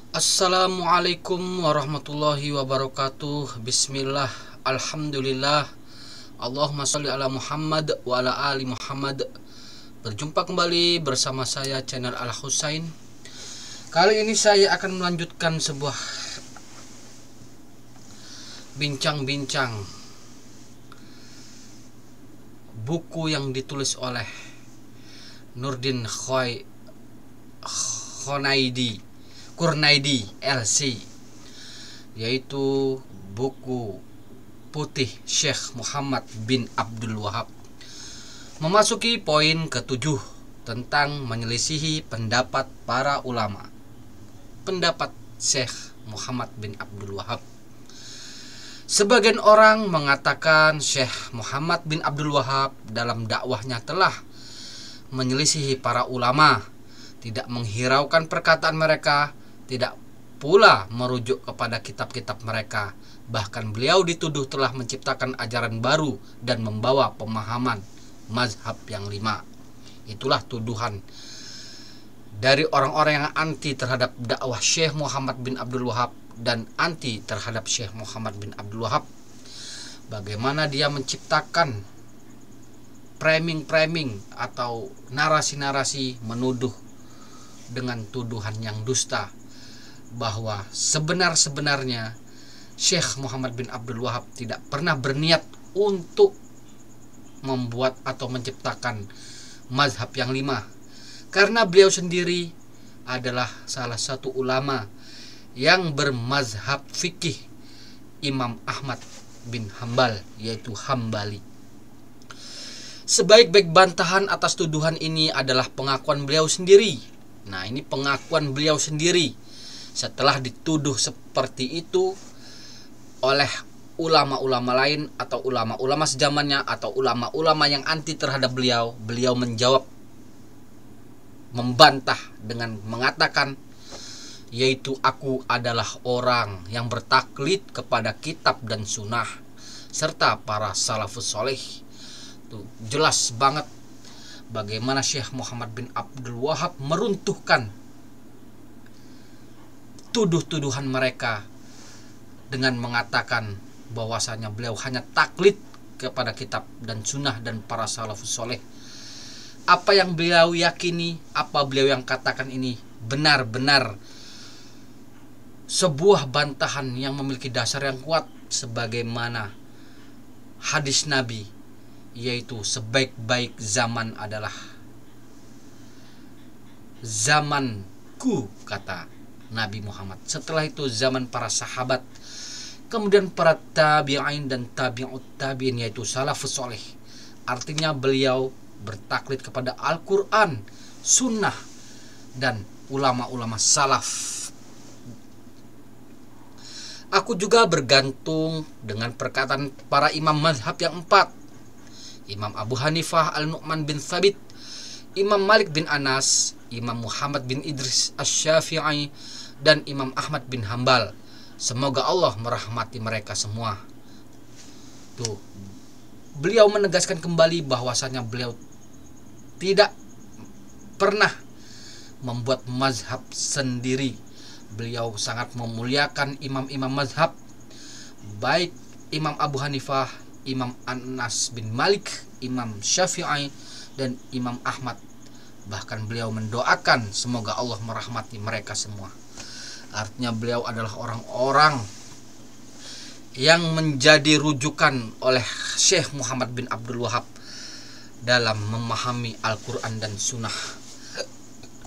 Assalamualaikum warahmatullahi wabarakatuh. Bismillah, alhamdulillah, Allahumma sholli ala Muhammad wa ala ali Muhammad. Berjumpa kembali bersama saya channel Al Husain. Kali ini saya akan melanjutkan sebuah bincang-bincang buku yang ditulis oleh Nurdin Kurnaidi LC, yaitu buku Putih Syekh Muhammad bin Abdul Wahab. Memasuki poin ke-7 tentang menyelisihi pendapat para ulama. Pendapat Syekh Muhammad bin Abdul Wahab. Sebagian orang mengatakan Syekh Muhammad bin Abdul Wahab dalam dakwahnya telah menyelisihi para ulama, tidak menghiraukan perkataan mereka, tidak pula merujuk kepada kitab-kitab mereka. Bahkan beliau dituduh telah menciptakan ajaran baru dan membawa pemahaman mazhab yang 5. Itulah tuduhan dari orang-orang yang anti terhadap dakwah Syekh Muhammad bin Abdul Wahab dan anti terhadap Syekh Muhammad bin Abdul Wahab. Bagaimana dia menciptakan framing atau narasi-narasi menuduh dengan tuduhan yang dusta bahwa sebenarnya Syekh Muhammad bin Abdul Wahab tidak pernah berniat untuk membuat atau menciptakan mazhab yang 5, karena beliau sendiri adalah salah satu ulama yang bermazhab fikih Imam Ahmad bin Hambal, yaitu Hambali. Sebaik-baik bantahan atas tuduhan ini adalah pengakuan beliau sendiri. Nah, ini pengakuan beliau sendiri setelah dituduh seperti itu oleh ulama-ulama lain atau ulama-ulama sezamannya atau ulama-ulama yang anti terhadap beliau. Beliau menjawab, membantah dengan mengatakan, yaitu aku adalah orang yang bertaklid kepada kitab dan sunnah serta para salafus soleh. Tuh, jelas banget bagaimana Syekh Muhammad bin Abdul Wahab meruntuhkan tuduh-tuduhan mereka dengan mengatakan bahwasanya beliau hanya taklid kepada kitab dan sunnah dan para salafus soleh. Apa yang beliau yakini, apa beliau yang katakan ini benar-benar sebuah bantahan yang memiliki dasar yang kuat, sebagaimana hadis Nabi, yaitu sebaik-baik zaman adalah zamanku, kata Nabi Muhammad. Setelah itu zaman para sahabat, kemudian para tabi'in dan tabi'ut tabi'in, yaitu salafus soleh. Artinya beliau bertaklid kepada Al-Quran, sunnah, dan ulama-ulama salaf. Aku juga bergantung dengan perkataan para imam mazhab yang 4. Imam Abu Hanifah Al-Nu'man bin Thabit, Imam Malik bin Anas, Imam Muhammad bin Idris Asy-Syafi'i, dan Imam Ahmad bin Hambal. Semoga Allah merahmati mereka semua. Tuh, beliau menegaskan kembali bahwasanya beliau tidak pernah membuat mazhab sendiri. Beliau sangat memuliakan imam-imam mazhab, baik Imam Abu Hanifah, Imam Anas bin Malik, Imam Syafi'i, dan Imam Ahmad. Bahkan beliau mendoakan semoga Allah merahmati mereka semua. Artinya beliau adalah orang-orang yang menjadi rujukan oleh Syekh Muhammad bin Abdul Wahab dalam memahami Al-Quran dan Sunnah.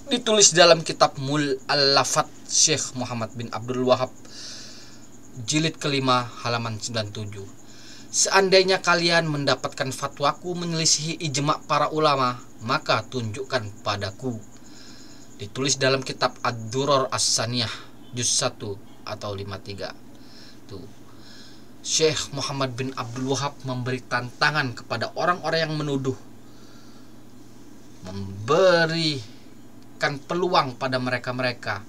Ditulis dalam kitab Mu'allafat Syekh Muhammad bin Abdul Wahab, jilid kelima, halaman 97. Seandainya kalian mendapatkan fatwaku menyelisihi ijma' para ulama, maka tunjukkan padaku. Ditulis dalam kitab Ad-Durar As-Saniyah, juz 1 atau 53. Tuh, Syekh Muhammad bin Abdul Wahab memberi tantangan kepada orang-orang yang menuduh, memberikan peluang pada mereka-mereka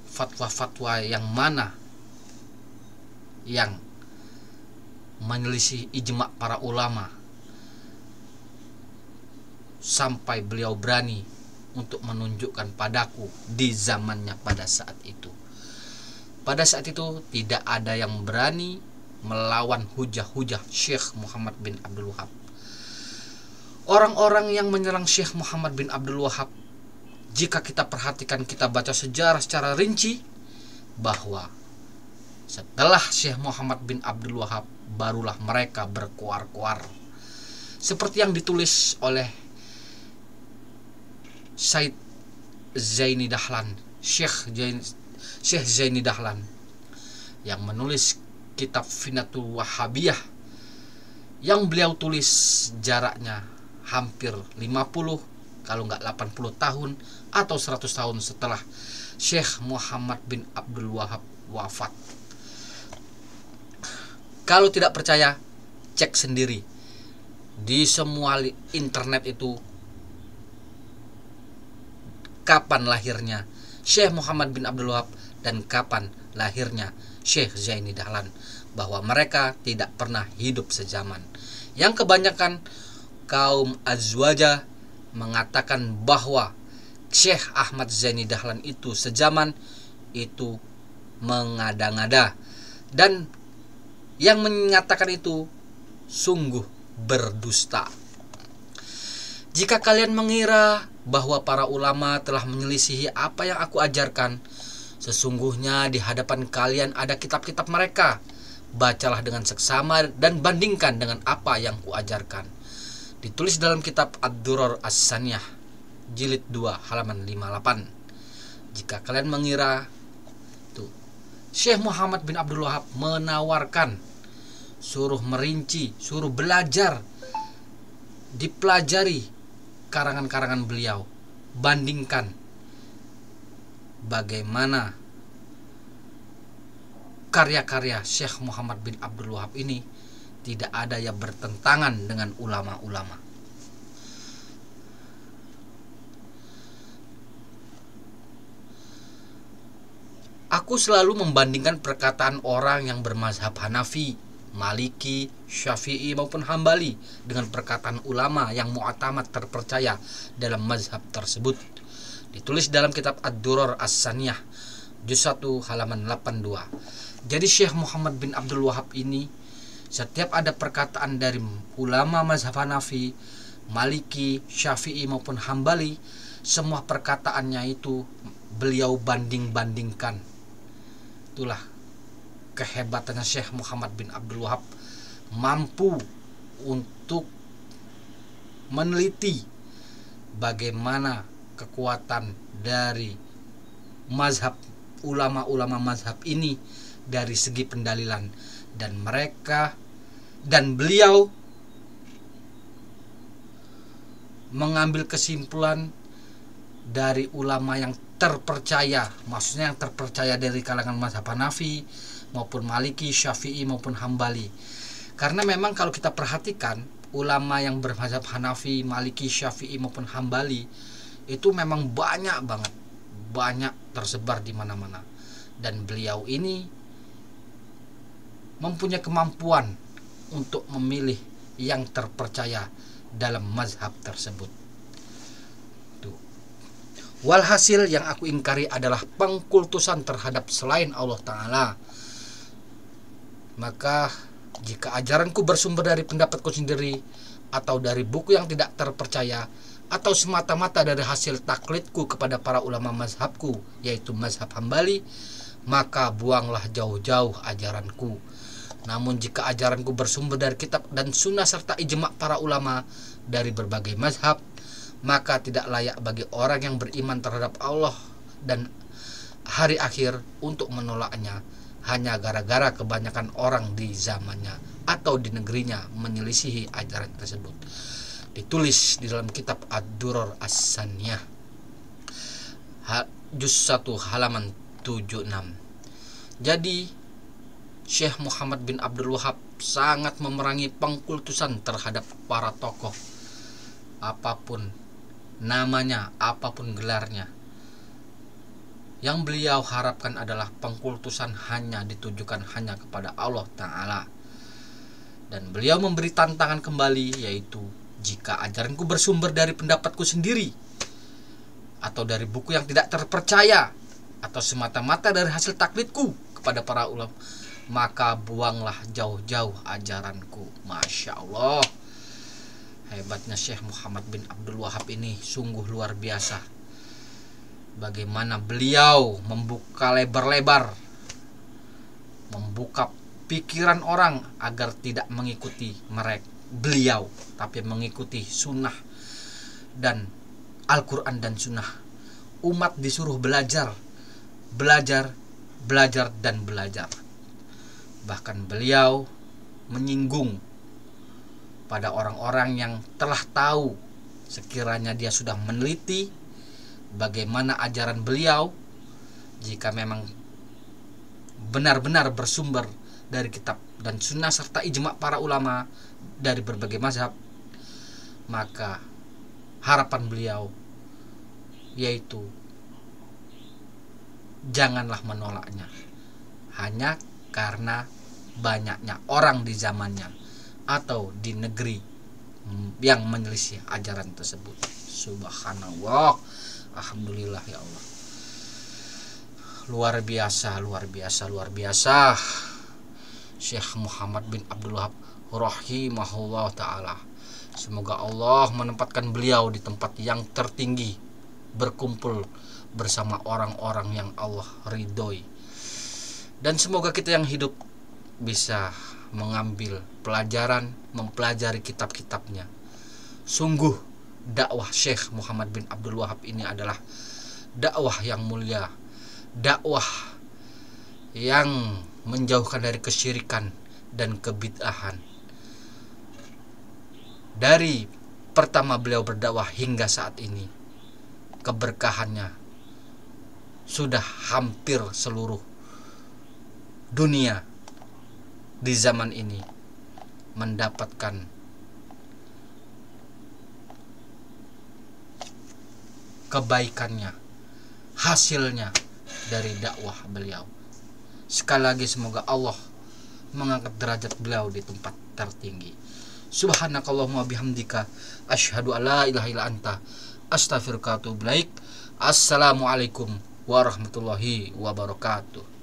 fatwa-fatwa yang mana yang menyelisih ijma' para ulama, sampai beliau berani untuk menunjukkan padaku di zamannya pada saat itu. Pada saat itu tidak ada yang berani melawan hujah-hujah Syekh Muhammad bin Abdul Wahab. Orang-orang yang menyerang Syekh Muhammad bin Abdul Wahab, jika kita perhatikan, kita baca sejarah secara rinci, bahwa setelah Syekh Muhammad bin Abdul Wahab barulah mereka berkuar-kuar. Seperti yang ditulis oleh Syekh Zaini Dahlan, Syekh Zaini Dahlan, yang menulis kitab Finatul Wahabiyah, yang beliau tulis jaraknya hampir 50 kalau nggak 80 tahun atau 100 tahun setelah Syekh Muhammad bin Abdul Wahab wafat. Kalau tidak percaya, cek sendiri di semua internet itu kapan lahirnya Syekh Muhammad bin Abdul Wahab dan kapan lahirnya Syekh Zaini Dahlan, bahwa mereka tidak pernah hidup sezaman. Yang kebanyakan kaum azwaja mengatakan bahwa Syekh Ahmad Zaini Dahlan itu sezaman, itu mengada-ngada, dan yang mengatakan itu sungguh berdusta. Jika kalian mengira bahwa para ulama telah menyelisihi apa yang aku ajarkan, sesungguhnya di hadapan kalian ada kitab-kitab mereka. Bacalah dengan seksama dan bandingkan dengan apa yang kuajarkan. Ditulis dalam kitab Ad-Durar As-Saniyah, jilid 2 halaman 58. Jika kalian mengira tuh, Syekh Muhammad bin Abdul Wahab menawarkan, suruh merinci, suruh belajar, dipelajari karangan-karangan beliau, bandingkan bagaimana karya-karya Syekh Muhammad bin Abdul Wahab ini tidak ada yang bertentangan dengan ulama-ulama. Aku selalu membandingkan perkataan orang yang bermazhab Hanafi, Maliki, Syafi'i maupun Hambali dengan perkataan ulama yang mu'tamad terpercaya dalam mazhab tersebut. Ditulis dalam kitab Ad-Durar As-Saniyah, juz 1 halaman 82. Jadi Syekh Muhammad bin Abdul Wahab ini, setiap ada perkataan dari ulama mazhab Hanafi, Maliki, Syafi'i maupun Hambali, semua perkataannya itu beliau banding-bandingkan. Itulah kehebatannya Syekh Muhammad bin Abdul Wahab, mampu untuk meneliti bagaimana kekuatan dari mazhab, ulama-ulama mazhab ini dari segi pendalilan, dan beliau mengambil kesimpulan dari ulama yang terpercaya, maksudnya yang terpercaya dari kalangan mazhab Hanafi maupun Maliki, Syafi'i maupun Hambali. Karena memang kalau kita perhatikan, ulama yang bermazhab Hanafi, Maliki, Syafi'i maupun Hambali itu memang banyak banget, banyak tersebar di mana-mana. Dan beliau ini mempunyai kemampuan untuk memilih yang terpercaya dalam mazhab tersebut. Tuh. Walhasil yang aku ingkari adalah pengkultusan terhadap selain Allah Ta'ala. Maka jika ajaranku bersumber dari pendapatku sendiri, atau dari buku yang tidak terpercaya, atau semata-mata dari hasil taklidku kepada para ulama mazhabku, yaitu mazhab Hambali, maka buanglah jauh-jauh ajaranku. Namun jika ajaranku bersumber dari kitab dan sunnah serta ijma' para ulama dari berbagai mazhab, maka tidak layak bagi orang yang beriman terhadap Allah dan hari akhir untuk menolaknya hanya gara-gara kebanyakan orang di zamannya atau di negerinya menyelisihi ajaran tersebut. Ditulis di dalam kitab Ad-Durar As-Saniyah, juz 1 halaman 76. Jadi Syekh Muhammad bin Abdul Wahab sangat memerangi pengkultusan terhadap para tokoh, apapun namanya, apapun gelarnya. Yang beliau harapkan adalah pengkultusan hanya ditujukan hanya kepada Allah Ta'ala. Dan beliau memberi tantangan kembali, yaitu jika ajaranku bersumber dari pendapatku sendiri, atau dari buku yang tidak terpercaya, atau semata-mata dari hasil taklidku kepada para ulama, maka buanglah jauh-jauh ajaranku. Masya Allah, hebatnya Syekh Muhammad bin Abdul Wahab ini sungguh luar biasa. Bagaimana beliau membuka lebar-lebar, membuka pikiran orang agar tidak mengikuti beliau, tapi mengikuti sunnah dan Al-Quran dan sunnah. Umat disuruh belajar, dan belajar. Bahkan beliau menyinggung pada orang-orang yang telah tahu, sekiranya dia sudah meneliti bagaimana ajaran beliau, jika memang benar-benar bersumber dari kitab dan sunnah serta ijma' para ulama dari berbagai mazhab, maka harapan beliau yaitu janganlah menolaknya hanya karena banyaknya orang di zamannya atau di negeri yang menyelisih ajaran tersebut. Subhanallah, alhamdulillah ya Allah. Luar biasa Syekh Muhammad bin Abdul Wahab rahimahullah ta'ala. Semoga Allah menempatkan beliau di tempat yang tertinggi, berkumpul bersama orang-orang yang Allah ridhoi. Dan semoga kita yang hidup bisa mengambil pelajaran, mempelajari kitab-kitabnya. Sungguh dakwah Syekh Muhammad bin Abdul Wahab ini adalah dakwah yang mulia, dakwah yang menjauhkan dari kesyirikan dan kebid'ahan. Dari pertama beliau berdakwah hingga saat ini, keberkahannya sudah hampir seluruh dunia di zaman ini mendapatkan kebaikannya, hasilnya dari dakwah beliau. Sekali lagi semoga Allah mengangkat derajat beliau di tempat tertinggi. Subhanakallahumma bihamdika asyhadu alla ilaha illa anta astaghfiruka wa atubu ilaik. Assalamualaikum warahmatullahi wabarakatuh.